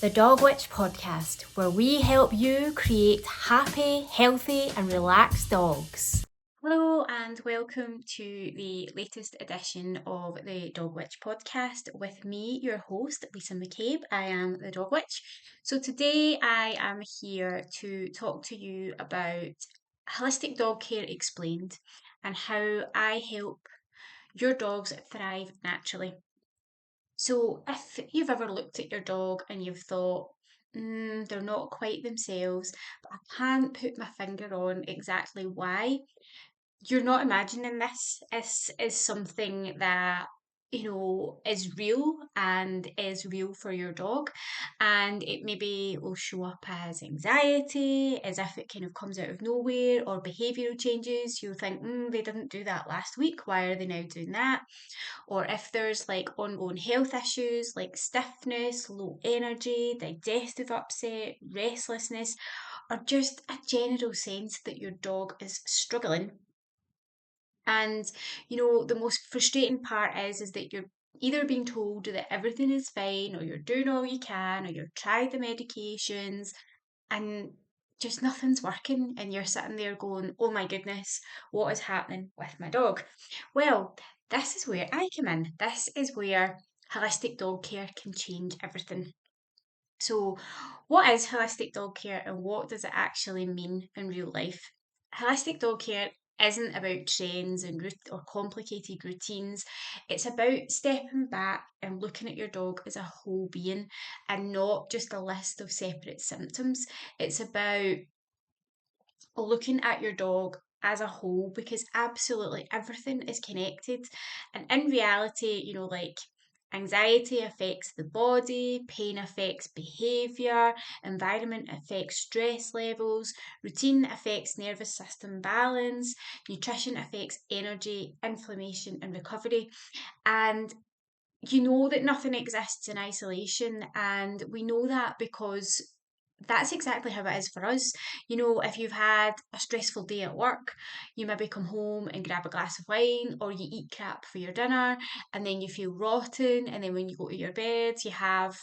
the Dog Witch podcast, where we help you create happy, healthy, and relaxed dogs. Hello and welcome to the latest edition of the Dog Witch podcast with me, your host, Lisa McCabe. I am the Dog Witch. So today I am here to talk to you about holistic dog care explained and how I help your dogs thrive naturally. So if you've ever looked at your dog and you've thought, they're not quite themselves, but I can't put my finger on exactly why, you're not imagining this. Is something that is real and is real for your dog, and it maybe will show up as anxiety, as if it kind of comes out of nowhere, or behavioral changes. You'll think, they didn't do that last week, why are they now doing that? Or if there's like ongoing health issues like stiffness, low energy, digestive upset, restlessness, or just a general sense that your dog is struggling. And the most frustrating part is that you're either being told that everything is fine, or you're doing all you can, or you've tried the medications, and just nothing's working, and you're sitting there going, oh my goodness, what is happening with my dog? Well, this is where I come in. This is where holistic dog care can change everything. So, what is holistic dog care and what does it actually mean in real life? Holistic dog care isn't about trends and or complicated routines. It's about stepping back and looking at your dog as a whole being and not just a list of separate symptoms. It's about looking at your dog as a whole, because absolutely everything is connected. And in reality, like anxiety affects the body, pain affects behavior, environment affects stress levels, routine affects nervous system balance, nutrition affects energy, inflammation, and recovery. And you know that nothing exists in isolation, and we know that because that's exactly how it is for us. If you've had a stressful day at work, you maybe come home and grab a glass of wine, or you eat crap for your dinner, and then you feel rotten, and then when you go to your bed, you have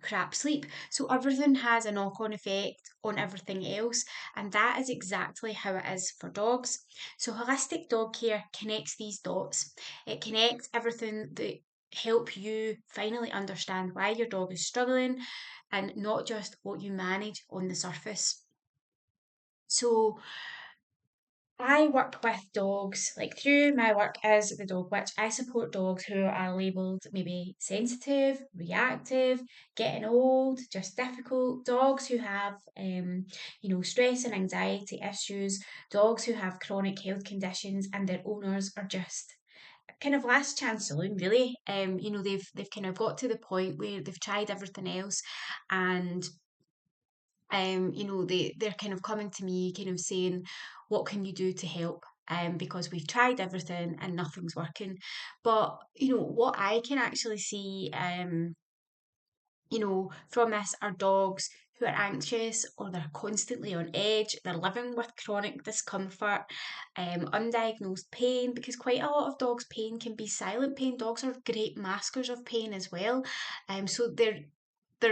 crap sleep. So everything has a knock on effect on everything else, and that is exactly how it is for dogs. So, holistic dog care connects these dots, it connects everything that help you finally understand why your dog is struggling and not just what you manage on the surface. So, I work with dogs, like through my work as the dog witch, I support dogs who are labelled maybe sensitive, reactive, getting old, just difficult, dogs who have, stress and anxiety issues, dogs who have chronic health conditions and their owners are just kind of last chance saloon, really. They've kind of got to the point where they've tried everything else, and they're kind of coming to me, kind of saying, "What can you do to help?" Because we've tried everything and nothing's working. But what I can actually see, from this are dogs who are anxious, or they're constantly on edge. They're living with chronic discomfort, undiagnosed pain, because quite a lot of dogs' pain can be silent pain. Dogs are great maskers of pain as well. So they're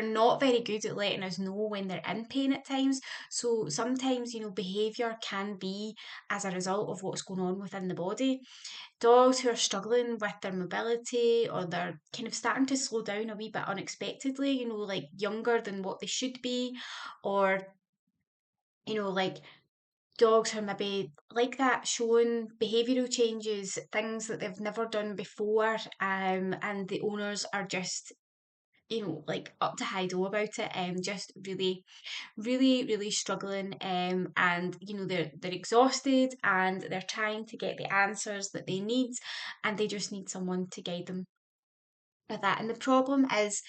not very good at letting us know when they're in pain at times. So sometimes, behaviour can be as a result of what's going on within the body. Dogs who are struggling with their mobility, or they're kind of starting to slow down a wee bit unexpectedly, like younger than what they should be, or, like dogs who are maybe like that, showing behavioural changes, things that they've never done before, and the owners are just like up to high do about it, just really, really, really struggling, and they're exhausted and they're trying to get the answers that they need, and they just need someone to guide them with that. And the problem is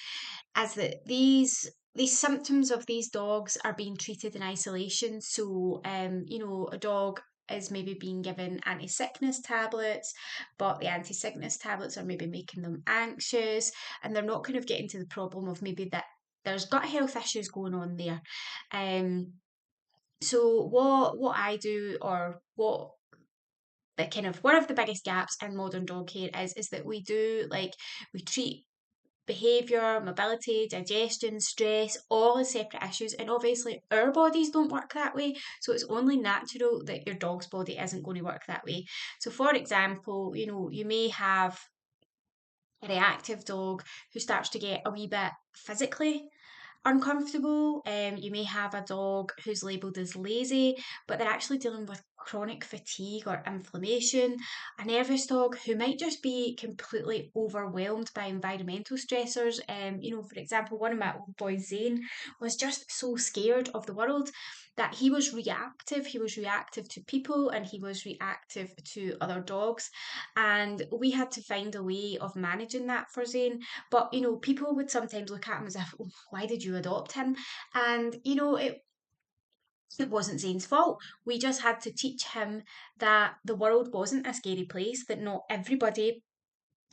that these symptoms of these dogs are being treated in isolation. So, a dog is maybe being given anti-sickness tablets, but the anti-sickness tablets are maybe making them anxious, and they're not kind of getting to the problem of maybe that there's gut health issues going on there. So what I do, or what the kind of one of the biggest gaps in modern dog care is that we do, like, we treat behaviour, mobility, digestion, stress, all as separate issues. And obviously, our bodies don't work that way. So it's only natural that your dog's body isn't going to work that way. So, for example, you may have a reactive dog who starts to get a wee bit physically uncomfortable. You may have a dog who's labelled as lazy, but they're actually dealing with chronic fatigue or inflammation. A nervous dog who might just be completely overwhelmed by environmental stressors. For example, one of my old boys, Zane, was just so scared of the world that he was reactive. He was reactive to people and he was reactive to other dogs. And we had to find a way of managing that for Zane. But people would sometimes look at him as if, oh, why did you adopt him? And it wasn't Zane's fault. We just had to teach him that the world wasn't a scary place, that not everybody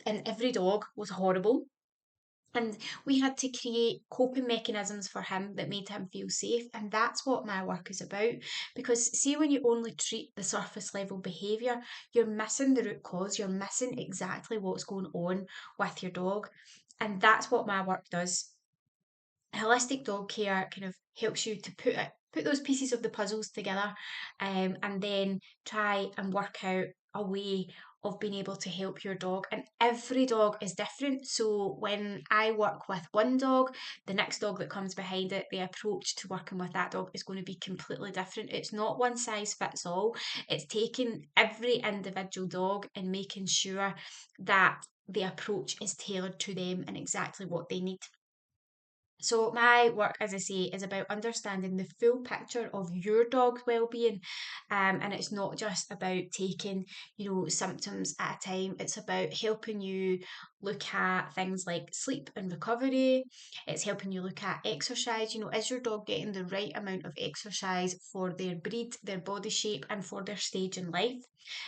and every dog was horrible. And we had to create coping mechanisms for him that made him feel safe. And that's what my work is about. Because, see, when you only treat the surface level behaviour, you're missing the root cause, you're missing exactly what's going on with your dog. And that's what my work does. Holistic dog care kind of helps you to put those pieces of the puzzles together, and then try and work out a way of being able to help your dog. And every dog is different, so when I work with one dog, the next dog that comes behind it, the approach to working with that dog is going to be completely different. It's not one size fits all. It's taking every individual dog and making sure that the approach is tailored to them and exactly what they need. So my work, as I say, is about understanding the full picture of your dog's well-being, and it's not just about taking, symptoms at a time. It's about helping you look at things like sleep and recovery. It's helping you look at exercise. Is your dog getting the right amount of exercise for their breed, their body shape, and for their stage in life?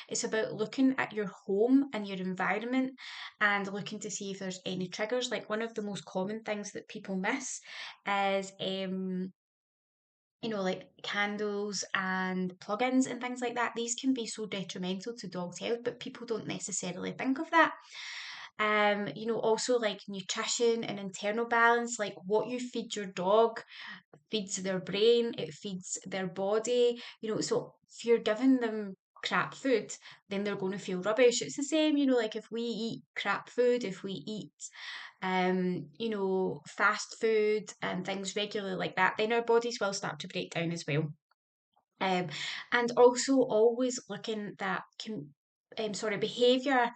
It's about looking at your home and your environment and looking to see if there's any triggers. Like, one of the most common things that people miss is like candles and plugins and things like that. These can be so detrimental to dogs' health, but people don't necessarily think of that. Also like nutrition and internal balance, like what you feed your dog feeds their brain, it feeds their body, so if you're giving them crap food, then they're going to feel rubbish. It's the same, like if we eat crap food, if we eat fast food and things regularly like that, then our bodies will start to break down as well. Um, and also always looking that behavior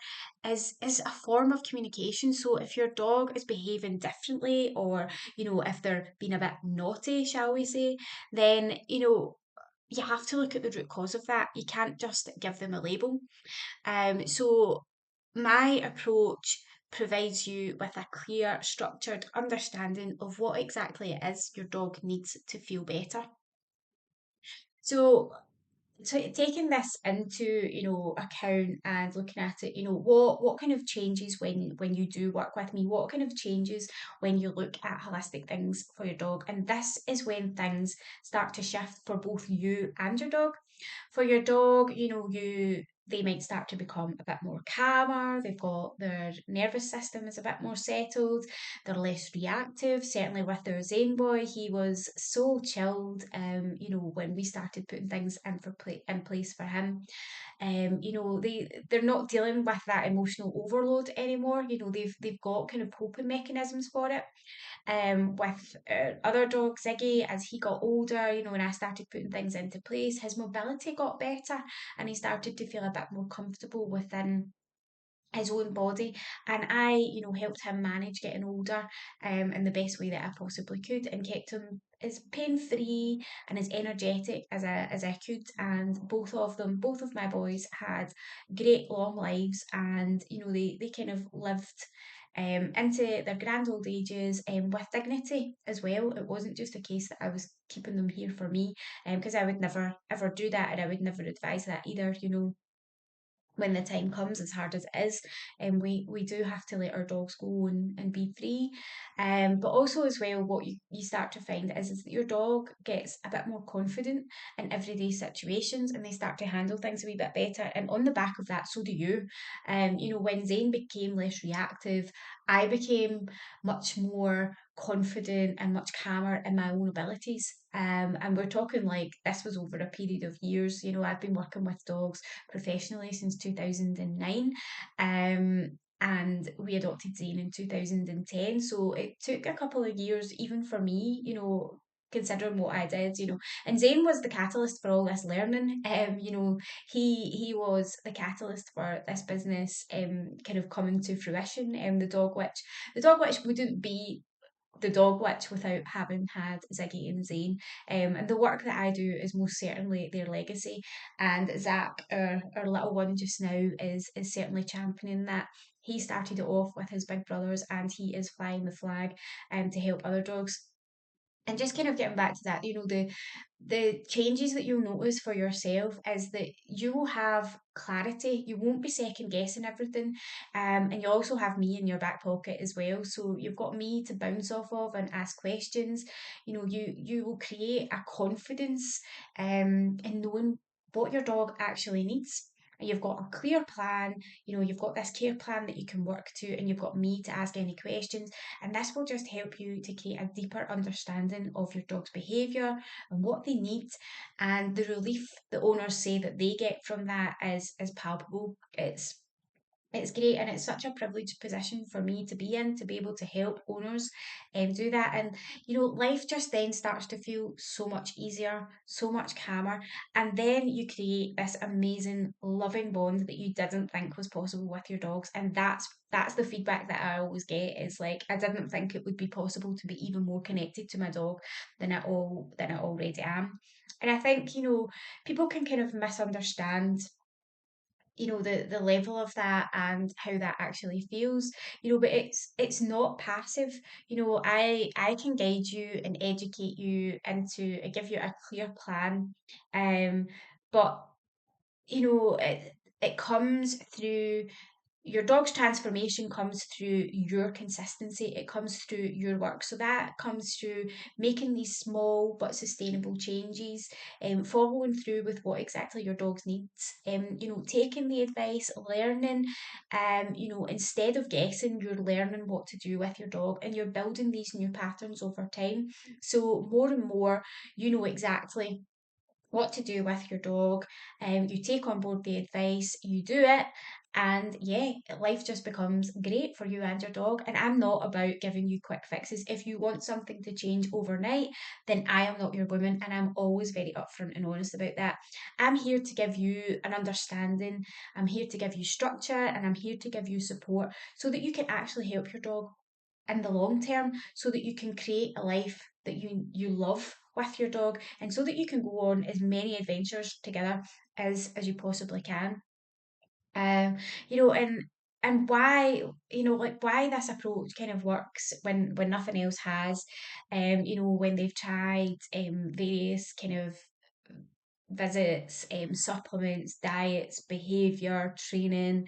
is a form of communication. So if your dog is behaving differently, or if they're being a bit naughty, shall we say, then you have to look at the root cause of that. You can't just give them a label. So my approach provides you with a clear, structured understanding of what exactly it is your dog needs to feel better. So taking this into account and looking at it, what kind of changes when you do work with me, what kind of changes when you look at holistic things for your dog. And this is when things start to shift for both you and your dog. For your dog, they might start to become a bit more calmer, they've got their nervous system is a bit more settled, they're less reactive. Certainly with their Zane boy, he was so chilled, when we started putting things in place for him. They're not dealing with that emotional overload anymore. They've got kind of coping mechanisms for it. With other dog Ziggy, as he got older, when I started putting things into place, his mobility got better and he started to feel a bit more comfortable within his own body. And I helped him manage getting older in the best way that I possibly could, and kept him as pain free and as energetic as I could. And both of my boys had great long lives, and they kind of lived into their grand old ages with dignity as well. It wasn't just a case that I was keeping them here for me, because I would never ever do that, and I would never advise that either. when the time comes, as hard as it is, and we do have to let our dogs go and be free. But also as well, what you start to find is that your dog gets a bit more confident in everyday situations, and they start to handle things a wee bit better. And on the back of that, so do you. When Zane became less reactive, I became much more confident and much calmer in my own abilities. And we're talking like this was over a period of years. I've been working with dogs professionally since 2009. And we adopted Zane in 2010. So it took a couple of years, even for me, considering what I did, And Zane was the catalyst for all this learning. He was the catalyst for this business kind of coming to fruition. The dog witch wouldn't be the dog witch without having had Ziggy and Zane. And the work that I do is most certainly their legacy. And Zach, our little one just now, is certainly championing that. He started it off with his big brothers, and he is flying the flag to help other dogs. And just kind of getting back to that, the changes that you'll notice for yourself is that you will have clarity. You won't be second guessing everything. And you also have me in your back pocket as well. So you've got me to bounce off of and ask questions. You will create a confidence in knowing what your dog actually needs. And you've got a clear plan, you've got this care plan that you can work to, and you've got me to ask any questions. And this will just help you to create a deeper understanding of your dog's behaviour and what they need. And the relief the owners say that they get from that is palpable. It's great, and it's such a privileged position for me to be in, to be able to help owners do that. And life just then starts to feel so much easier, so much calmer, and then you create this amazing loving bond that you didn't think was possible with your dogs. And that's the feedback that I always get, is like, I didn't think it would be possible to be even more connected to my dog than I already am. And I think people can kind of misunderstand the level of that and how that actually feels. But it's not passive. I can guide you and educate you into give you a clear plan. But it comes through your dog's transformation, comes through your consistency, it comes through your work. So that comes through making these small but sustainable changes, following through with what exactly your dog's needs, taking the advice, learning, instead of guessing, you're learning what to do with your dog, and you're building these new patterns over time. So more and more, you know exactly what to do with your dog. You take on board the advice, you do it, and yeah, life just becomes great for you and your dog. And I'm not about giving you quick fixes. If you want something to change overnight, then I am not your woman, and I'm always very upfront and honest about that. I'm here to give you an understanding, I'm here to give you structure, and I'm here to give you support so that you can actually help your dog in the long term, so that you can create a life that you love with your dog, and so that you can go on as many adventures together as you possibly can. um and why, like, why this approach kind of works when nothing else has, when they've tried various kind of visits, supplements, diets, behavior training,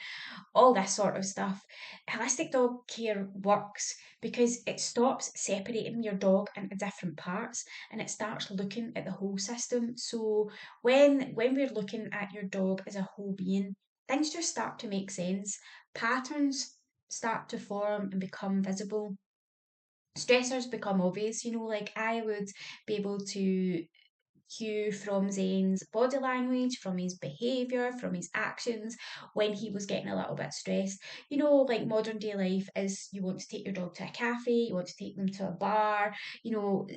all this sort of stuff. Holistic dog care works because it stops separating your dog into different parts, and it starts looking at the whole system. So when we're looking at your dog as a whole being, things just start to make sense. Patterns start to form and become visible. Stressors become obvious. Like, I would be able to cue from Zane's body language, from his behaviour, from his actions when he was getting a little bit stressed. Like, modern day life is, you want to take your dog to a cafe, you want to take them to a bar.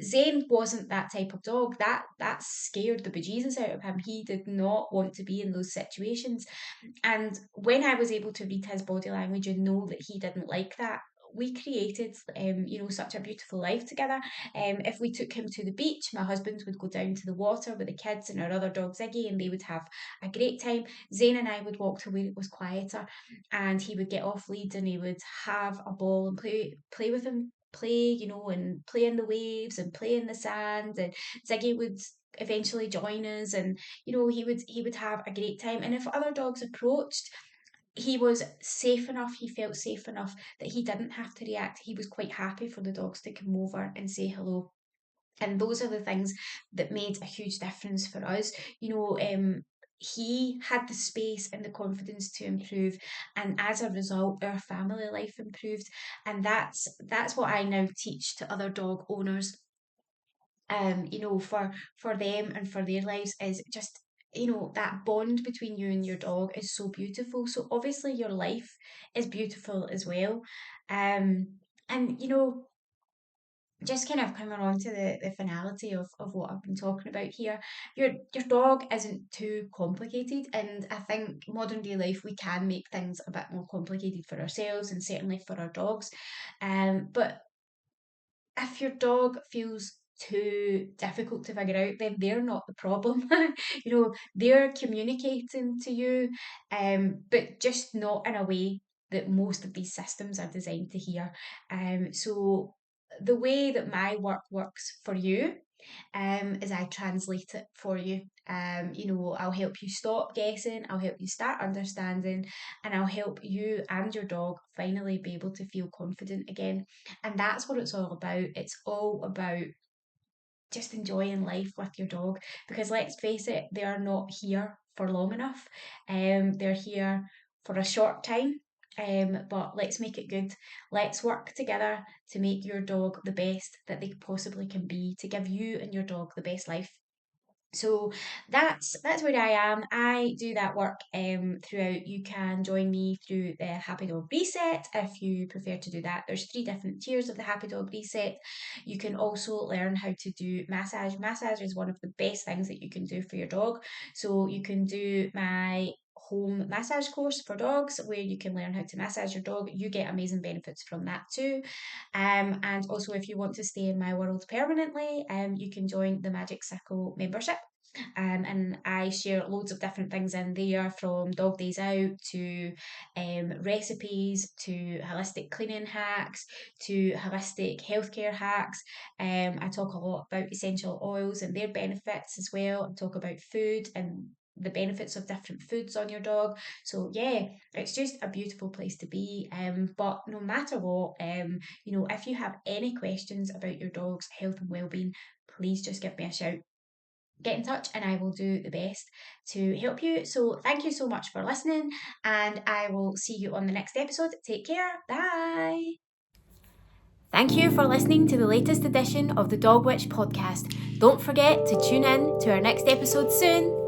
Zane wasn't that type of dog. That scared the bejesus out of him. He did not want to be in those situations. And when I was able to read his body language and know that he didn't like that, we created, such a beautiful life together. If we took him to the beach, my husband would go down to the water with the kids and our other dog Ziggy, and they would have a great time. Zane and I would walk to where it was quieter, and he would get off lead and he would have a ball and play with him. play, and play in the waves and play in the sand, and Ziggy would eventually join us, and he would have a great time. And if other dogs approached, he was safe enough, he felt safe enough that he didn't have to react. He was quite happy for the dogs to come over and say hello. And those are the things that made a huge difference for us. He had the space and the confidence to improve, and as a result our family life improved. And that's what I now teach to other dog owners, for them and for their lives, is just, that bond between you and your dog is so beautiful. So obviously your life is beautiful as well. And just kind of coming on to the finality of what I've been talking about here, your dog isn't too complicated, and I think modern day life we can make things a bit more complicated for ourselves and certainly for our dogs. But if your dog feels too difficult to figure out, then they're not the problem. They're communicating to you, but just not in a way that most of these systems are designed to hear. So the way that my work works for you, is I translate it for you. I'll help you stop guessing, I'll help you start understanding, and I'll help you and your dog finally be able to feel confident again. And that's what it's all about. It's all about just enjoying life with your dog, because let's face it, they are not here for long enough. They're here for a short time. But let's make it good. Let's work together to make your dog the best that they possibly can be, to give you and your dog the best life. So that's where I am. I do that work throughout. You can join me through the Happy Dog Reset if you prefer to do that. There's 3 different tiers of the Happy Dog Reset. You can also learn how to do massage. Massage is one of the best things that you can do for your dog. So you can do my home massage course for dogs, where you can learn how to massage your dog. You get amazing benefits from that too. And also, if you want to stay in my world permanently, you can join the Magic Circle membership. And I share loads of different things in there, from dog days out to recipes, to holistic cleaning hacks, to holistic healthcare hacks. I talk a lot about essential oils and their benefits as well. I talk about food and the benefits of different foods on your dog. So yeah, it's just a beautiful place to be. But no matter what, if you have any questions about your dog's health and well-being, please just give me a shout. Get in touch and I will do the best to help you. So thank you so much for listening, and I will see you on the next episode. Take care. Bye. Thank you for listening to the latest edition of the Dog Witch podcast. Don't forget to tune in to our next episode soon.